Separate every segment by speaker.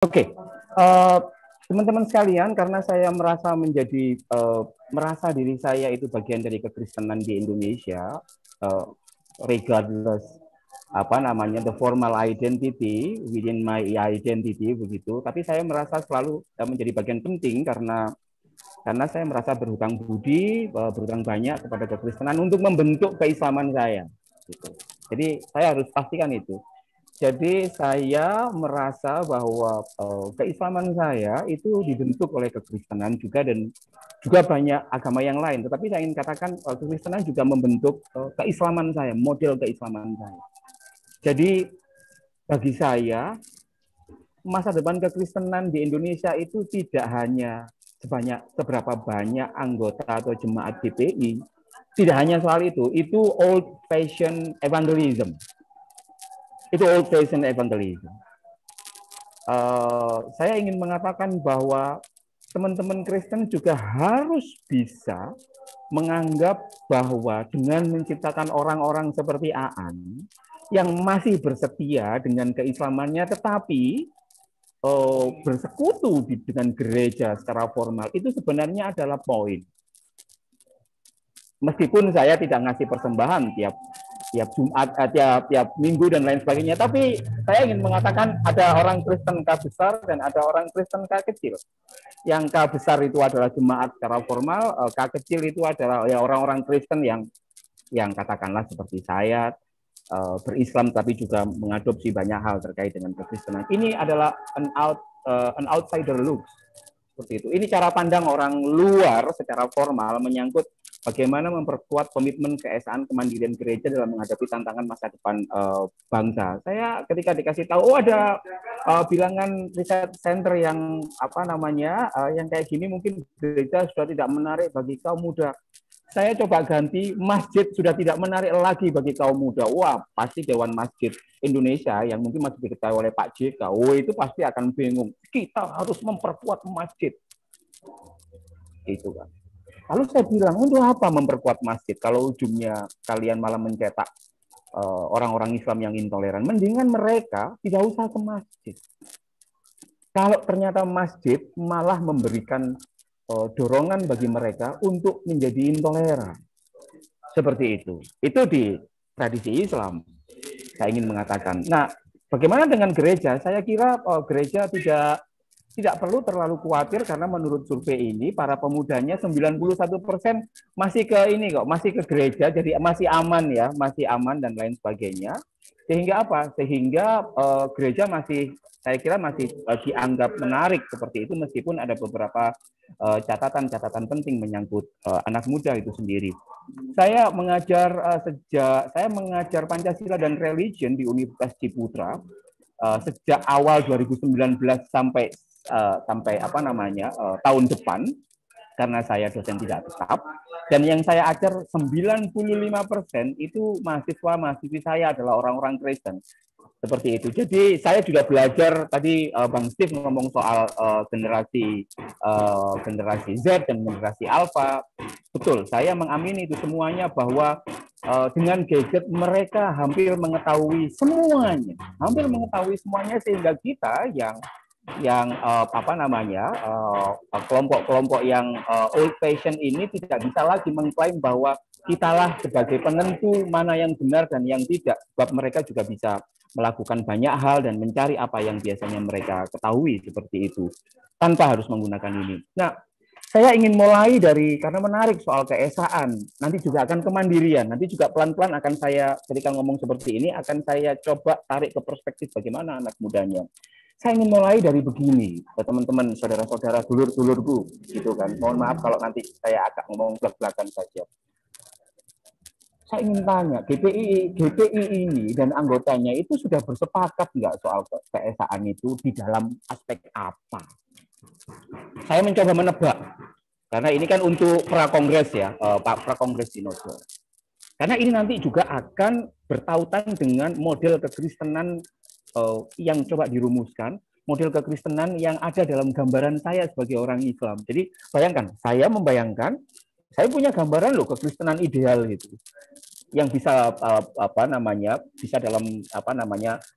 Speaker 1: Oke, teman-teman sekalian, karena saya merasa diri saya itu bagian dari kekristenan di Indonesia, regardless apa namanya the formal identity within my identity begitu. Tapi saya merasa selalu menjadi bagian penting karena saya merasa berhutang budi, berhutang banyak kepada kekristenan untuk membentuk keislaman saya. Gitu. Jadi saya harus pastikan itu. Jadi saya merasa bahwa keislaman saya itu dibentuk oleh kekristenan juga dan juga banyak agama yang lain. Tetapi saya ingin katakan kekristenan juga membentuk keislaman saya, model keislaman saya. Jadi bagi saya masa depan kekristenan di Indonesia itu tidak hanya seberapa banyak anggota atau jemaat GPI, tidak hanya soal itu old fashion evangelism. Itu old fashion evangelism. Saya ingin mengatakan bahwa teman-teman Kristen juga harus bisa menganggap bahwa dengan menciptakan orang-orang seperti Aan yang masih bersetia dengan keislamannya tetapi bersekutu dengan gereja secara formal itu sebenarnya adalah poin. Meskipun saya tidak ngasih persembahan tiap Jumat, tiap minggu dan lain sebagainya. Tapi saya ingin mengatakan ada orang Kristen K besar dan ada orang Kristen K kecil. Yang K besar itu adalah jemaat secara formal, K kecil itu adalah ya orang-orang Kristen yang katakanlah seperti saya berislam tapi juga mengadopsi banyak hal terkait dengan kekristenan. Ini adalah an outsider look seperti itu. Ini cara pandang orang luar secara formal menyangkut bagaimana memperkuat komitmen keesaan kemandirian gereja dalam menghadapi tantangan masa depan bangsa. Saya ketika dikasih tahu, ada bilangan riset center yang apa namanya, yang kayak gini mungkin gereja sudah tidak menarik bagi kaum muda. Saya coba ganti, masjid sudah tidak menarik lagi bagi kaum muda. Wah, pasti Dewan Masjid Indonesia yang mungkin masih diketahui oleh Pak JK, itu pasti akan bingung. Kita harus memperkuat masjid. Itu kan. Lalu saya bilang, untuk apa memperkuat masjid kalau ujungnya kalian malah mencetak orang-orang Islam yang intoleran? Mendingan mereka tidak usah ke masjid. Kalau ternyata masjid malah memberikan dorongan bagi mereka untuk menjadi intoleran. Seperti itu. Itu di tradisi Islam. Saya ingin mengatakan. Nah, bagaimana dengan gereja? Saya kira gereja tidak perlu terlalu khawatir karena menurut survei ini para pemudanya 91% masih ke ini kok, masih ke gereja, jadi masih aman ya, masih aman dan lain sebagainya. Sehingga apa? Sehingga gereja masih, saya kira masih dianggap menarik seperti itu meskipun ada beberapa catatan-catatan penting menyangkut anak muda itu sendiri. Saya mengajar saya mengajar Pancasila dan Religion di Universitas Ciputra sejak awal 2019 sampai apa namanya tahun depan karena saya dosen tidak tetap, dan yang saya ajar 95% itu mahasiswa-mahasiswi saya adalah orang-orang Kristen. Seperti itu. Jadi saya juga belajar tadi Bang Steve ngomong soal generasi Z dan generasi Alpha. Betul, saya mengamini itu semuanya bahwa dengan gadget mereka hampir mengetahui semuanya sehingga kita yang apa namanya kelompok-kelompok yang old fashion ini tidak bisa lagi mengklaim bahwa kitalah sebagai penentu mana yang benar dan yang tidak, sebab mereka juga bisa melakukan banyak hal dan mencari apa yang biasanya mereka ketahui seperti itu tanpa harus menggunakan ini. Nah, saya ingin mulai dari, karena menarik soal keesaan, nanti juga akan kemandirian, nanti juga pelan-pelan akan saya, ketika ngomong seperti ini, akan saya coba tarik ke perspektif bagaimana anak mudanya. Saya ingin mulai dari begini, teman-teman, saudara-saudara, dulur-dulurku, gitu kan. Mohon maaf kalau nanti saya agak ngomong belak-belakan saja. Saya ingin tanya, GPI ini dan anggotanya itu sudah bersepakat nggak soal keesaan itu di dalam aspek apa? Saya mencoba menebak, karena ini kan untuk pra-kongres ya, pra-kongres Sinode. Karena ini nanti juga akan bertautan dengan model kekristenan yang coba dirumuskan, model kekristenan yang ada dalam gambaran saya sebagai orang Islam. Jadi bayangkan, saya membayangkan, saya punya gambaran loh kekristenan ideal gitu. yang bisa bisa dalam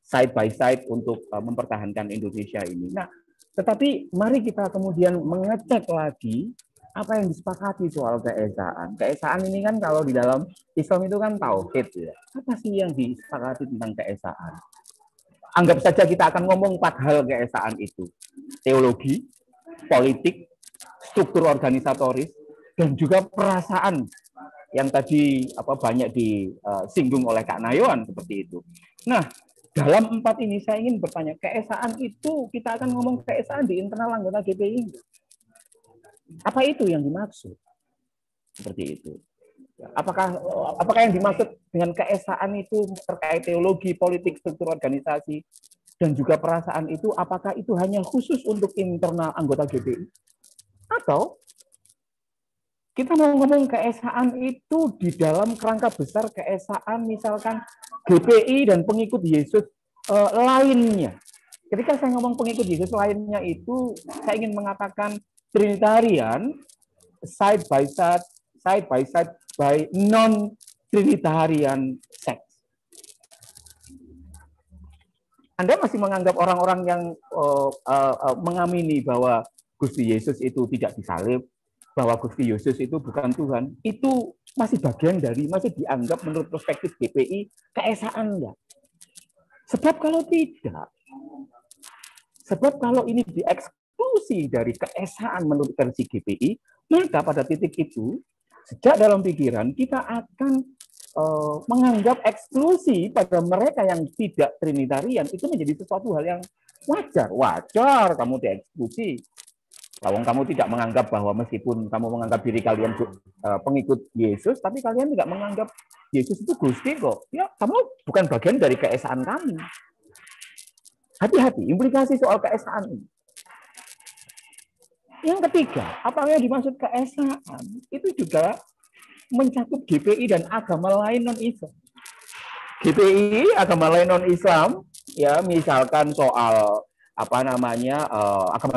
Speaker 1: side by side untuk mempertahankan Indonesia ini. Nah, tetapi mari kita kemudian mengecek lagi apa yang disepakati soal keesaan. Keesaan ini kan kalau di dalam Islam itu kan tauhid ya. Apa sih yang disepakati tentang keesaan? Anggap saja kita akan ngomong 4 hal keesaan itu. Teologi, politik, struktur organisatoris, dan juga perasaan yang tadi banyak disinggung oleh Kak Nayoan seperti itu. Nah, dalam 4 ini saya ingin bertanya, keesaan itu kita akan ngomong keesaan di internal anggota GPI. Apa itu yang dimaksud? Seperti itu. Apakah yang dimaksud dengan keesaan itu terkait teologi, politik, struktur organisasi, dan juga perasaan itu, apakah itu hanya khusus untuk internal anggota GPI? Atau kita mau ngomong keesaan itu di dalam kerangka besar keesaan misalkan GPI dan pengikut Yesus lainnya. Ketika saya ngomong pengikut Yesus lainnya itu, saya ingin mengatakan Trinitarian side by side by non-Trinitarian sect. Anda masih menganggap orang-orang yang mengamini bahwa Gusti Yesus itu tidak disalib, bahwa Gusti Yesus itu bukan Tuhan, itu masih bagian dari, masih dianggap menurut perspektif GPI keesaan enggak? Sebab kalau ini dieksklusi dari keesaan menurut versi GPI, maka pada titik itu, sejak dalam pikiran, kita akan menganggap eksklusi pada mereka yang tidak Trinitarian itu menjadi sesuatu hal yang wajar. Wajar kamu dieksklusi. Kalau kamu tidak menganggap bahwa meskipun kamu menganggap diri kalian pengikut Yesus, tapi kalian tidak menganggap Yesus itu Gusti kok. Ya, kamu bukan bagian dari keesaan kami. Hati-hati, implikasi soal keesaan ini. Yang ketiga, apa yang dimaksud keesaan? Itu juga mencakup GPI dan agama lain non-Islam. GPI, agama lain non-Islam, ya misalkan soal agama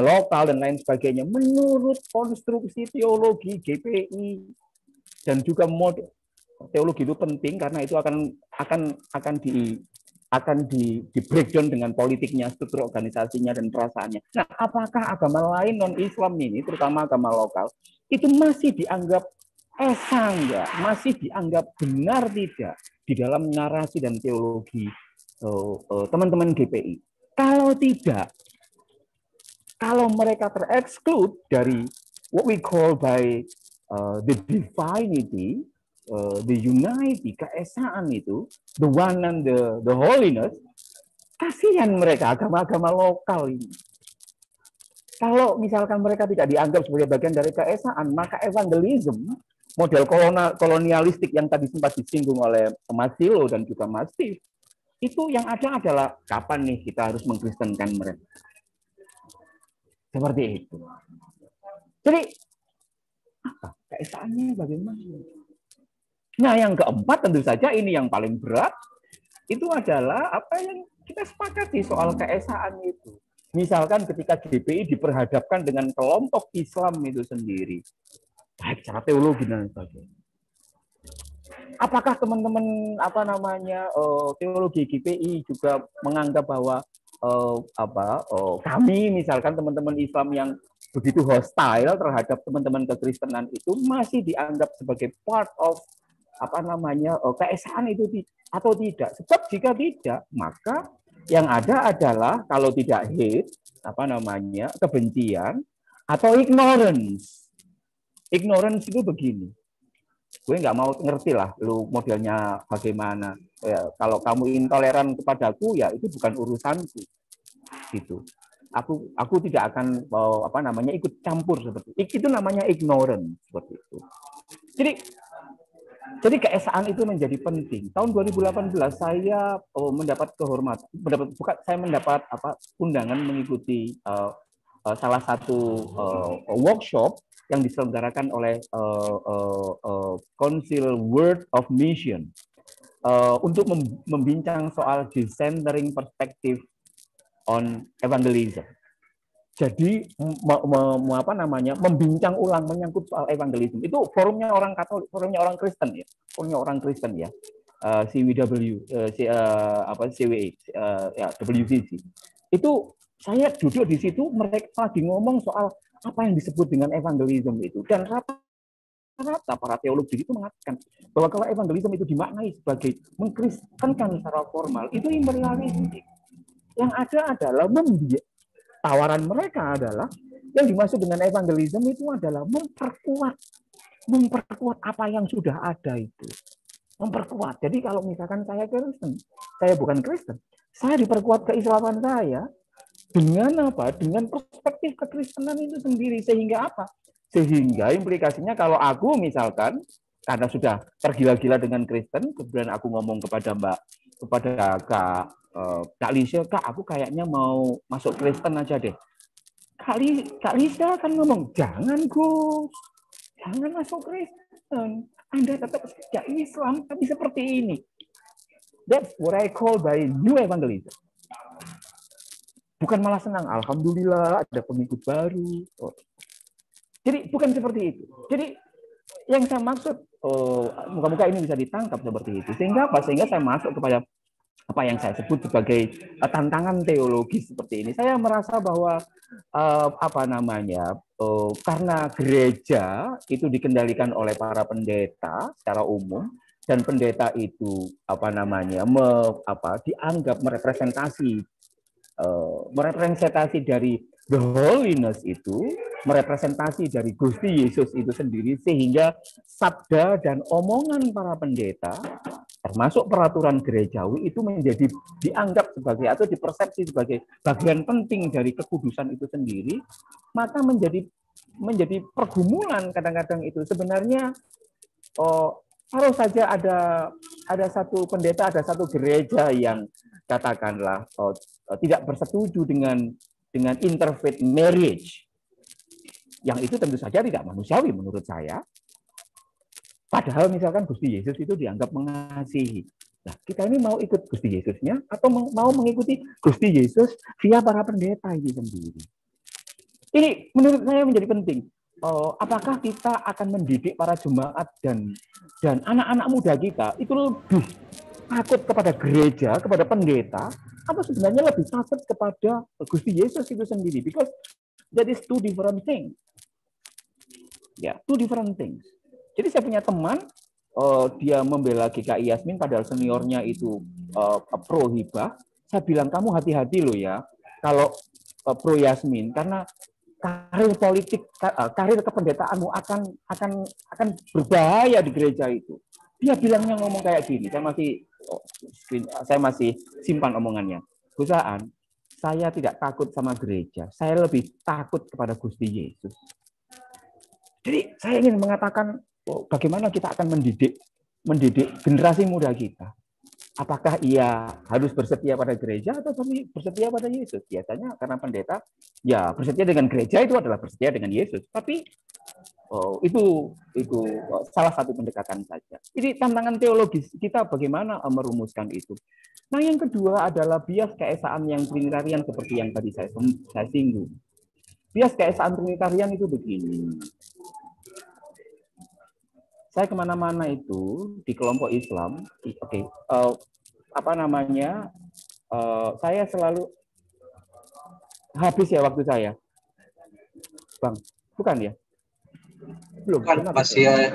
Speaker 1: lokal dan lain sebagainya, menurut konstruksi teologi GPI dan juga model teologi itu penting karena itu akan di breakdown dengan politiknya, struktur organisasinya dan perasaannya. Nah, apakah agama lain non-Islam ini, terutama agama lokal, itu masih dianggap esa enggak, masih dianggap benar tidak di dalam narasi dan teologi teman-teman GPI? Kalau tidak, kalau mereka tereksklud dari what we call by the divinity, the unity, keesaan itu, the one and the holiness, kasihan mereka agama-agama lokal ini. Kalau misalkan mereka tidak dianggap sebagai bagian dari keesaan, maka evangelism, model kolonialistik yang tadi sempat disinggung oleh Mas Silo dan juga Mas Steve, itu yang ada adalah kapan nih kita harus mengkristenkan mereka. Seperti itu. Jadi, apa? Keesaannya bagaimana? Nah, yang keempat tentu saja ini yang paling berat, itu adalah apa yang kita sepakati soal keesaan itu. Misalkan ketika GPI diperhadapkan dengan kelompok Islam itu sendiri, baik secara teologi dan sebagainya. Apakah teman-teman teologi GPI juga menganggap bahwa kami misalkan teman-teman Islam yang begitu hostile terhadap teman-teman kekristenan itu masih dianggap sebagai part of keesaan itu atau tidak? Sebab jika tidak, maka yang ada adalah kalau tidak hate kebencian atau ignorance. Ignorance itu begini. Gue nggak mau ngerti lah lu modelnya bagaimana. Ya, kalau kamu intoleran kepadaku ya itu bukan urusanku. Gitu. Aku tidak akan ikut campur seperti itu. Itu namanya ignorance seperti itu. Jadi keesaan itu menjadi penting. Tahun 2018 saya mendapat kehormatan, saya mendapat undangan mengikuti salah satu workshop yang diselenggarakan oleh Council World of Mission untuk membincang soal decentering perspective on evangelism. jadi apa namanya, membincang ulang menyangkut soal evangelisme. Itu forumnya orang Katolik, forumnya orang Kristen ya, forumnya orang Kristen ya. CWW, CWE, ya, WCC. Itu saya duduk di situ, mereka lagi ngomong soal apa yang disebut dengan evangelisme itu, dan rata-rata para teologi itu mengatakan bahwa kalau evangelisme itu dimaknai sebagai mengkristenkan secara formal, itu imperialisme. Yang ada adalah tawaran mereka adalah yang dimaksud dengan evangelisme itu adalah memperkuat apa yang sudah ada itu. Memperkuat. Jadi kalau misalkan saya Kristen, saya bukan Kristen, saya diperkuat keislaman saya dengan apa? Dengan perspektif kekristenan itu sendiri. Sehingga apa? Sehingga implikasinya kalau aku misalkan karena sudah tergila-gila dengan Kristen, kemudian aku ngomong kepada Kak Lisa, Kak, aku kayaknya mau masuk Kristen aja deh. Kak Lisa akan ngomong, jangan Gus, jangan masuk Kristen. Anda tetap sejak Islam, tapi seperti ini. That's what I call by new evangelism. Bukan malah senang, alhamdulillah ada pengikut baru. Jadi bukan seperti itu. Jadi yang saya maksud, moga-moga ini bisa ditangkap seperti itu. Sehingga apa? Sehingga saya masuk kepada apa yang saya sebut sebagai tantangan teologis seperti ini. Saya merasa bahwa karena gereja itu dikendalikan oleh para pendeta secara umum, dan pendeta itu dianggap merepresentasi dari the holiness itu, merepresentasi dari Gusti Yesus itu sendiri, sehingga sabda dan omongan para pendeta termasuk peraturan gerejawi itu menjadi dianggap sebagai atau dipersepsi sebagai bagian penting dari kekudusan itu sendiri, maka menjadi pergumulan kadang-kadang itu. Sebenarnya kalau saja ada satu pendeta, ada satu gereja yang katakanlah tidak bersetuju dengan interfaith marriage, yang itu tentu saja tidak manusiawi menurut saya. Padahal misalkan Gusti Yesus itu dianggap mengasihi. Nah, kita ini mau ikut Gusti Yesusnya atau mau mengikuti Gusti Yesus via para pendeta ini sendiri. Ini menurut saya menjadi penting. Apakah kita akan mendidik para jemaat dan anak-anak muda kita itu lebih takut kepada gereja, kepada pendeta, atau sebenarnya lebih takut kepada Gusti Yesus itu sendiri? Because that is two different things. Ya, two different things. Jadi saya punya teman, dia membela GKI Yasmin, padahal seniornya itu pro hibah. Saya bilang, kamu hati-hati loh ya, kalau pro Yasmin, karena karir politik, karir kependetaanmu akan berbahaya di gereja itu. Dia bilangnya ngomong kayak gini, saya masih simpan omongannya. Gusaan, saya tidak takut sama gereja, saya lebih takut kepada Gusti Yesus. Jadi saya ingin mengatakan bagaimana kita akan mendidik generasi muda kita. Apakah ia harus bersetia pada gereja atau bersetia pada Yesus? Biasanya karena pendeta, ya bersetia dengan gereja itu adalah bersetia dengan Yesus. Tapi itu salah satu pendekatan saja. Ini tantangan teologis kita bagaimana merumuskan itu. Nah, yang kedua adalah bias keesaan yang trinitarian seperti yang tadi saya singgung. Bias keesaan trinitarian itu begini. Saya kemana-mana itu di kelompok Islam, saya selalu habis ya waktu saya, Bang. Bukan ya? Belum.
Speaker 2: Bukan,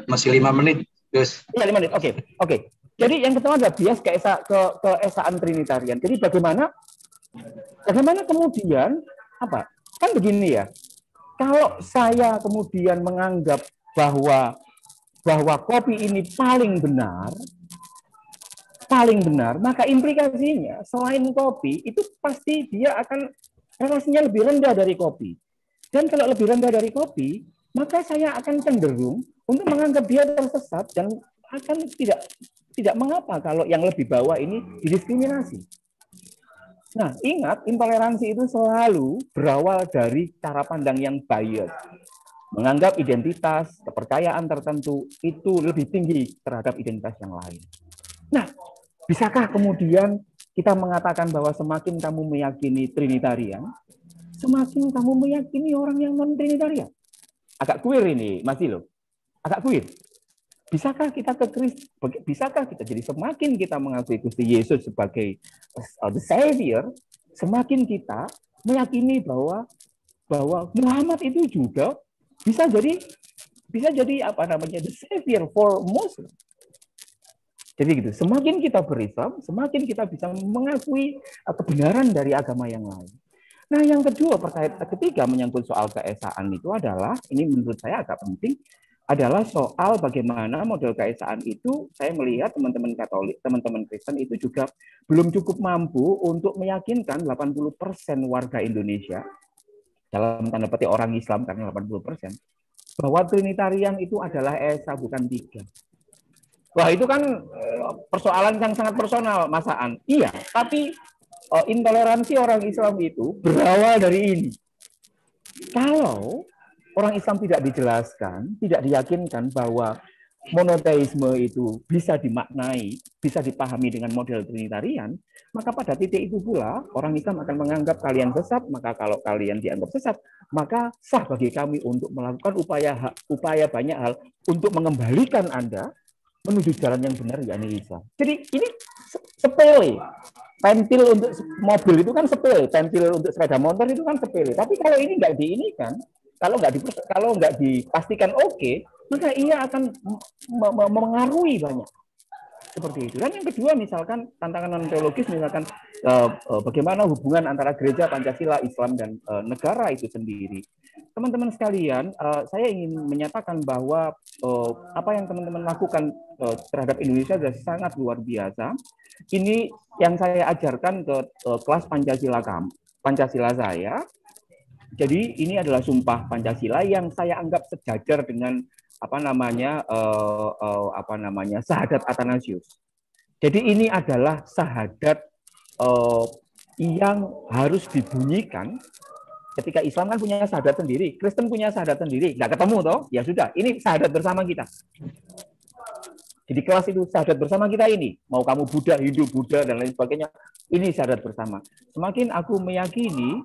Speaker 2: masih 5 menit, Gus.
Speaker 1: Ya, 5 menit. Oke. Jadi yang pertama adalah bias keesaan trinitarian. Jadi bagaimana kemudian kan begini ya? Kalau saya kemudian menganggap bahwa kopi ini paling benar, maka implikasinya selain kopi itu pasti dia akan relasinya lebih rendah dari kopi. Dan kalau lebih rendah dari kopi, maka saya akan cenderung untuk menganggap dia tersesat dan akan tidak mengapa kalau yang lebih bawah ini didiskriminasi. Nah, ingat, intoleransi itu selalu berawal dari cara pandang yang bias. Menganggap identitas, kepercayaan tertentu itu lebih tinggi terhadap identitas yang lain. Nah, bisakah kemudian kita mengatakan bahwa semakin kamu meyakini Trinitarian, semakin kamu meyakini orang yang non-Trinitarian. Agak queer ini, Mas Dilo. Agak queer. Bisakah kita bisakah kita jadi semakin kita mengakui Gusti Yesus sebagai the Savior, semakin kita meyakini bahwa Muhammad itu juga bisa jadi apa namanya the Savior for Muslim. Jadi gitu, semakin kita berislam, semakin kita bisa mengakui kebenaran dari agama yang lain. Nah, yang kedua ketiga menyangkut soal keesaan itu adalah, ini menurut saya agak penting, adalah soal bagaimana model keesaan itu saya melihat teman-teman Katolik, teman-teman Kristen itu juga belum cukup mampu untuk meyakinkan 80% warga Indonesia, dalam tanda petik orang Islam karena 80%, bahwa Trinitarian itu adalah Esa bukan tiga. Wah, itu kan persoalan yang sangat personal, Mas Aan. Iya, tapi intoleransi orang Islam itu berawal dari ini. Kalau orang Islam tidak dijelaskan, tidak diyakinkan bahwa monoteisme itu bisa dimaknai, bisa dipahami dengan model Trinitarian, maka pada titik itu pula orang Islam akan menganggap kalian sesat, maka kalau kalian dianggap sesat, maka sah bagi kami untuk melakukan upaya banyak hal untuk mengembalikan Anda menuju jalan yang benar, yakni Islam. Jadi ini sepele. Pentil untuk mobil itu kan sepele, pentil untuk sepeda motor itu kan sepele. Tapi kalau ini nggak diinikan, kalau nggak dipastikan oke, maka ia akan mengaruhi banyak. Seperti itu. Dan yang kedua, misalkan tantangan teologis, misalkan bagaimana hubungan antara gereja, Pancasila, Islam, dan negara itu sendiri. Teman-teman sekalian, saya ingin menyatakan bahwa apa yang teman-teman lakukan terhadap Indonesia sudah sangat luar biasa. Ini yang saya ajarkan ke kelas Pancasila saya. Jadi ini adalah sumpah Pancasila yang saya anggap sejajar dengan syahadat Athanasius. Jadi ini adalah syahadat yang harus dibunyikan ketika Islam kan punya syahadat sendiri, Kristen punya syahadat sendiri, nggak ketemu toh? Ya sudah, ini syahadat bersama kita. Jadi kelas itu syahadat bersama kita ini, mau kamu Buddha, Hindu, Buddha dan lain sebagainya, ini syahadat bersama. Semakin aku meyakini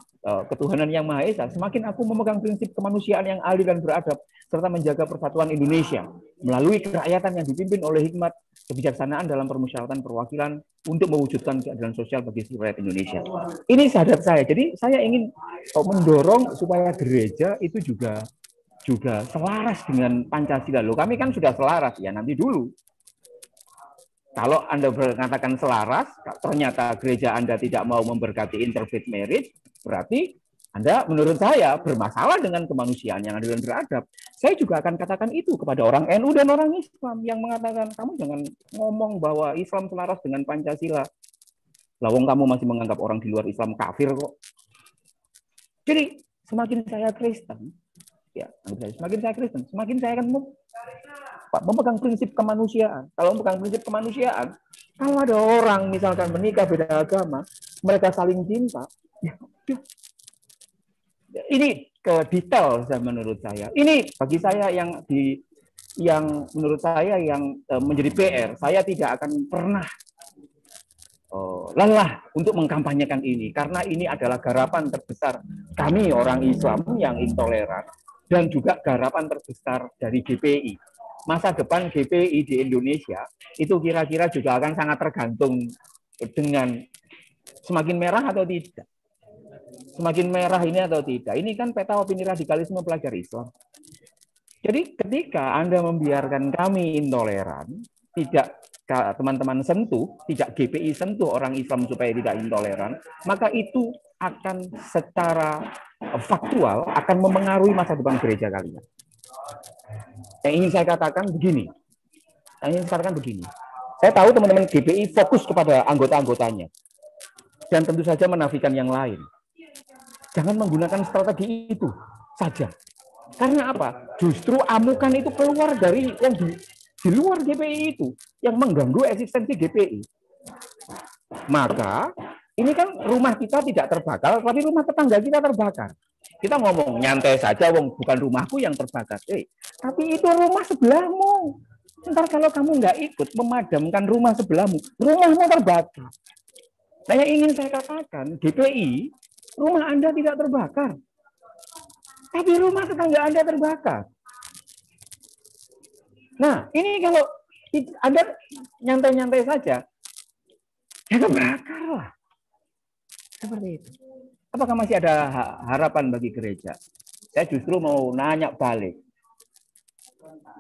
Speaker 1: ketuhanan yang Maha Esa, semakin aku memegang prinsip kemanusiaan yang adil dan beradab, serta menjaga persatuan Indonesia melalui kerakyatan yang dipimpin oleh hikmat kebijaksanaan dalam permusyawaratan perwakilan untuk mewujudkan keadilan sosial bagi seluruh rakyat Indonesia. Ini syahadat saya. Jadi saya ingin mendorong supaya gereja itu juga selaras dengan Pancasila. Loh, kami kan sudah selaras ya, nanti dulu. Kalau Anda mengatakan selaras, ternyata gereja Anda tidak mau memberkati interfaith marriage, berarti Anda menurut saya bermasalah dengan kemanusiaan yang adil dan beradab. Saya juga akan katakan itu kepada orang NU dan orang Islam yang mengatakan, kamu jangan ngomong bahwa Islam selaras dengan Pancasila. Lawang kamu masih menganggap orang di luar Islam kafir kok. Jadi semakin saya Kristen, ya, semakin saya Kristen, semakin saya akan memegang prinsip kemanusiaan. Kalau memegang prinsip kemanusiaan, kalau ada orang misalkan menikah beda agama, mereka saling cinta, ya, ini ke detail menurut saya. Ini bagi saya yang menurut saya yang menjadi PR. Saya tidak akan pernah lelah untuk mengkampanyekan ini karena ini adalah garapan terbesar kami orang Islam yang intoleran dan juga garapan terbesar dari GPI. Masa depan GPI di Indonesia itu kira-kira juga akan sangat tergantung dengan semakin merah atau tidak. Semakin merah ini atau tidak. Ini kan peta opini radikalisme pelajar Islam. Jadi ketika Anda membiarkan kami intoleran, tidak teman-teman sentuh, tidak GPI sentuh orang Islam supaya tidak intoleran, maka itu akan secara faktual akan memengaruhi masa depan gereja kalian. Yang ingin saya katakan begini. Saya tahu teman-teman GPI fokus kepada anggota-anggotanya. Dan tentu saja menafikan yang lain. Jangan menggunakan strategi itu saja. Karena apa? Justru amukan itu keluar dari yang di luar GPI itu. Yang mengganggu eksistensi GPI. Maka ini kan rumah kita tidak terbakar, tapi rumah tetangga kita terbakar. Kita ngomong nyantai saja, wong bukan rumahku yang terbakar. Tapi itu rumah sebelahmu. Ntar kalau kamu nggak ikut memadamkan rumah sebelahmu, rumahmu terbakar. Nah, yang ingin saya katakan, GPI rumah Anda tidak terbakar. Tapi rumah tetangga Anda terbakar. Nah, ini kalau Anda nyantai-nyantai saja, ya terbakar lah. Seperti itu. Apakah masih ada harapan bagi gereja? Saya justru mau nanya balik.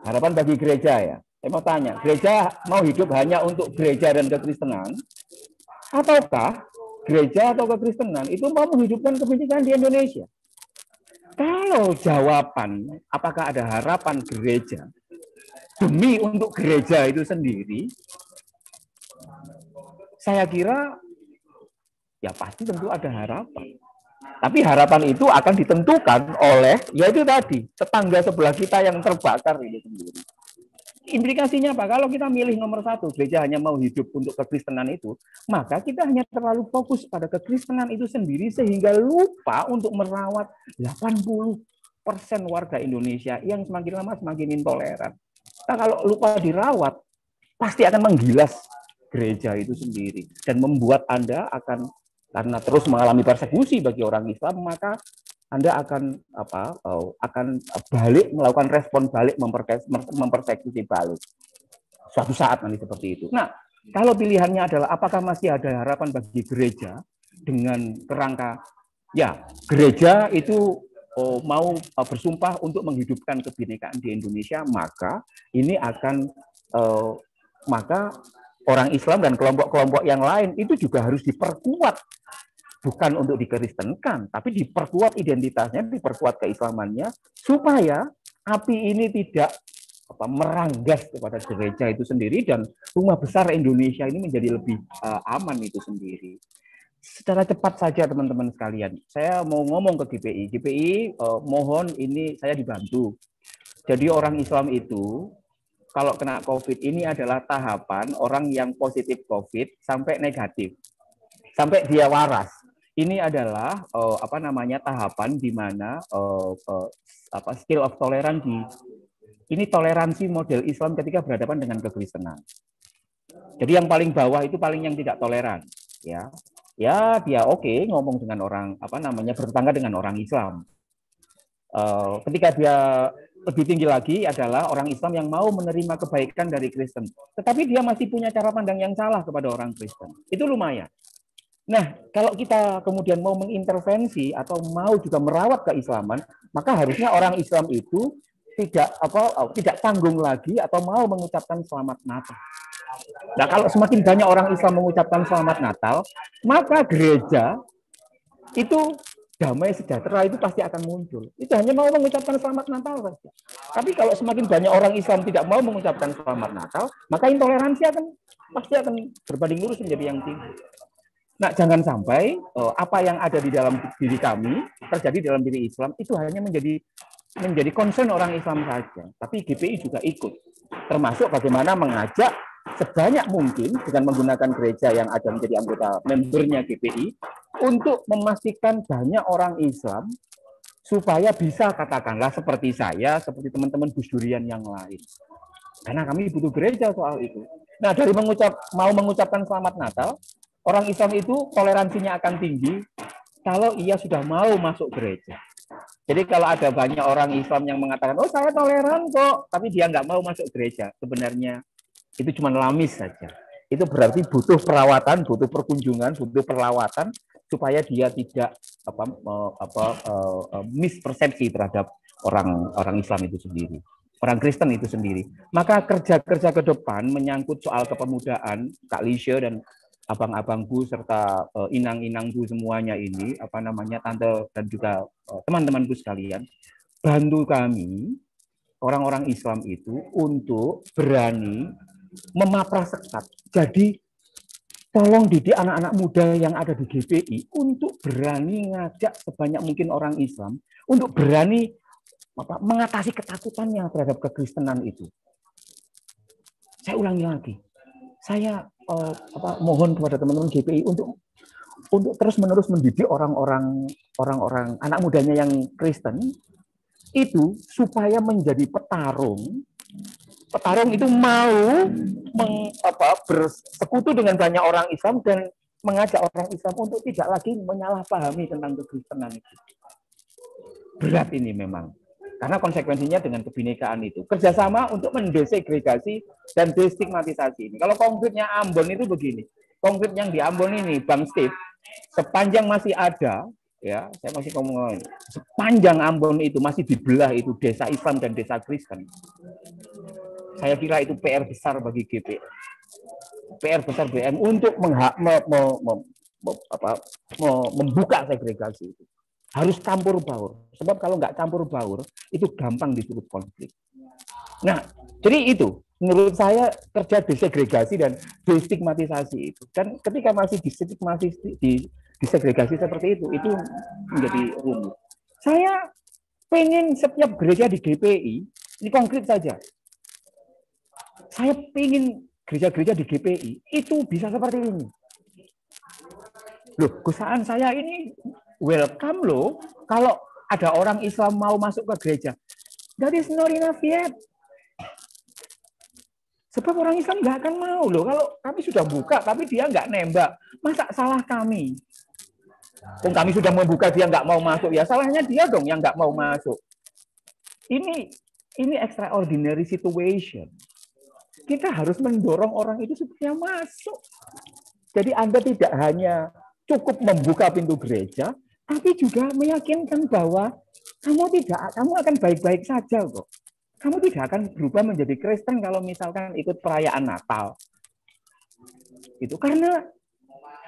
Speaker 1: Harapan bagi gereja ya. Saya mau tanya, gereja mau hidup hanya untuk gereja dan kekristenan? Ataukah gereja atau kekristenan itu mau menghidupkan kebencian di Indonesia? Kalau jawaban, apakah ada harapan gereja demi untuk gereja itu sendiri, saya kira ya pasti tentu ada harapan. Tapi harapan itu akan ditentukan oleh, yaitu tadi, tetangga sebelah kita yang terbakar itu sendiri. Implikasinya apa? Kalau kita milih nomor 1, gereja hanya mau hidup untuk kekristenan itu, maka kita hanya terlalu fokus pada kekristenan itu sendiri sehingga lupa untuk merawat 80% warga Indonesia yang semakin lama semakin intoleran. Nah, kalau lupa dirawat, pasti akan menggilas gereja itu sendiri dan membuat Anda akan, karena terus mengalami persekusi bagi orang Islam, maka Anda akan balik melakukan respon balik, mempersekusi balik. Suatu saat nanti seperti itu. Nah, kalau pilihannya adalah apakah masih ada harapan bagi gereja dengan kerangka ya gereja itu mau bersumpah untuk menghidupkan kebinekaan di Indonesia, maka ini akan maka orang Islam dan kelompok-kelompok yang lain itu juga harus diperkuat. Bukan untuk dikristenkan, tapi diperkuat identitasnya, diperkuat keislamannya, supaya api ini tidak meranggas kepada gereja itu sendiri dan rumah besar Indonesia ini menjadi lebih aman itu sendiri. Secara cepat saja teman-teman sekalian, saya mau ngomong ke GPI. GPI mohon ini saya dibantu. Jadi orang Islam itu kalau kena COVID ini adalah tahapan orang yang positif COVID sampai negatif, sampai dia waras. Ini adalah tahapan di mana skill of tolerance ini toleransi model Islam ketika berhadapan dengan kekristenan. Jadi yang paling bawah itu paling yang tidak toleran, ya. Ya dia oke ngomong dengan orang bertetangga dengan orang Islam. Ketika dia lebih tinggi lagi adalah orang Islam yang mau menerima kebaikan dari Kristen, tetapi dia masih punya cara pandang yang salah kepada orang Kristen. Itu lumayan. Nah, kalau kita kemudian mau mengintervensi atau mau juga merawat keislaman, maka harusnya orang Islam itu tidak tanggung lagi atau mau mengucapkan selamat Natal. Nah, kalau semakin banyak orang Islam mengucapkan selamat Natal, maka gereja itu damai sejahtera itu pasti akan muncul. Itu hanya mau mengucapkan selamat Natal saja. Tapi kalau semakin banyak orang Islam tidak mau mengucapkan selamat Natal, maka intoleransi pasti akan berbanding lurus menjadi yang tinggi. Nah, jangan sampai apa yang ada di dalam diri kami terjadi dalam diri Islam itu hanya menjadi concern orang Islam saja, tapi GPI juga ikut, termasuk bagaimana mengajak sebanyak mungkin dengan menggunakan gereja yang ada menjadi anggota membernya GPI untuk memastikan banyak orang Islam supaya bisa katakanlah seperti saya, seperti teman-teman Gus Durian yang lain. Karena kami butuh gereja soal itu. Nah, dari mau mengucapkan selamat Natal, orang Islam itu toleransinya akan tinggi kalau ia sudah mau masuk gereja. Jadi kalau ada banyak orang Islam yang mengatakan, oh saya toleran kok, tapi dia nggak mau masuk gereja, sebenarnya itu cuma lamis saja. Itu berarti butuh perawatan, butuh perkunjungan, butuh perlawatan supaya dia tidak mispersepsi terhadap orang Islam itu sendiri, orang Kristen itu sendiri. Maka kerja-kerja ke depan menyangkut soal kepemudaan, Kak Lisha dan abang-abangku serta inang-inangku semuanya ini, tante dan juga teman-temanku sekalian, bantu kami orang-orang Islam itu untuk berani memapras sekat. Jadi tolong didik anak-anak muda yang ada di GPI untuk berani ngajak sebanyak mungkin orang Islam untuk berani mengatasi ketakutannya terhadap kekristenan itu. Saya ulangi lagi, saya mohon kepada teman-teman GPI untuk terus-menerus mendidik orang-orang anak mudanya yang Kristen itu supaya menjadi petarung itu mau bersekutu dengan banyak orang Islam dan mengajak orang Islam untuk tidak lagi menyalahpahami tentang kekristenan itu. Berat ini memang. Karena konsekuensinya dengan kebinekaan itu. Kerjasama untuk mendesegregasi dan destigmatisasi ini. Kalau konkretnya Ambon itu begini. Konkret yang di Ambon ini, Bang Steve, sepanjang masih ada, ya, saya masih ngomong, sepanjang Ambon itu masih dibelah itu desa Islam dan desa Kristen. Saya kira itu PR besar bagi GP. PR besar BM untuk membuka segregasi itu. Harus campur baur. Sebab kalau nggak campur baur, itu gampang disebut konflik. Nah, jadi itu menurut saya kerja desegregasi dan destigmatisasi itu. Dan ketika masih disegregasi seperti itu menjadi rumit. Saya pengen setiap gereja di GPI, ini konkret saja. Saya pengen gereja-gereja di GPI itu bisa seperti ini. Loh, gusaan saya ini welcome loh, kalau ada orang Islam mau masuk ke gereja. That is not enough yet. Sebab orang Islam nggak akan mau loh, kalau kami sudah buka, tapi dia nggak nembak. Masa salah kami? Kami sudah membuka, dia nggak mau masuk, ya salahnya dia dong yang nggak mau masuk. Ini extraordinary situation. Kita harus mendorong orang itu supaya masuk. Jadi Anda tidak hanya cukup membuka pintu gereja, tapi juga meyakinkan bahwa kamu akan baik-baik saja kok. Kamu tidak akan berubah menjadi Kristen kalau misalkan ikut perayaan Natal. Itu karena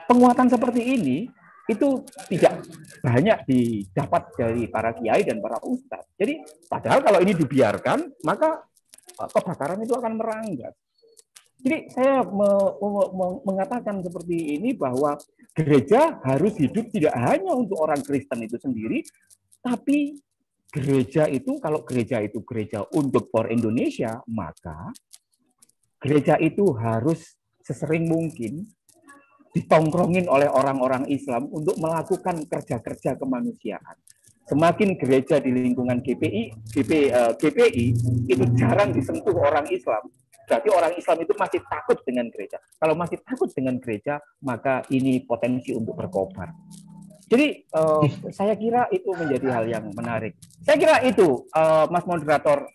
Speaker 1: penguatan seperti ini itu tidak banyak didapat dari para kiai dan para ustadz. Jadi padahal kalau ini dibiarkan, maka kebakaran itu akan meranggat. Jadi saya mengatakan seperti ini bahwa gereja harus hidup tidak hanya untuk orang Kristen itu sendiri, tapi gereja itu, kalau gereja itu gereja untuk for Indonesia, maka gereja itu harus sesering mungkin ditongkrongin oleh orang-orang Islam untuk melakukan kerja-kerja kemanusiaan. Semakin gereja di lingkungan GPI itu jarang disentuh orang Islam, berarti orang Islam itu masih takut dengan gereja. Kalau masih takut dengan gereja, maka ini potensi untuk berkobar. Jadi saya kira itu menjadi hal yang menarik. Saya kira itu, Mas Moderator,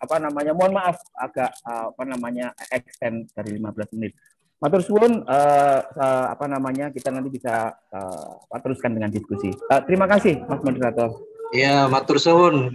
Speaker 1: mohon maaf agak extend dari 15 menit. Matur suwun, kita nanti bisa teruskan dengan diskusi. Terima kasih, Mas Moderator.
Speaker 2: Ya, matur suwun.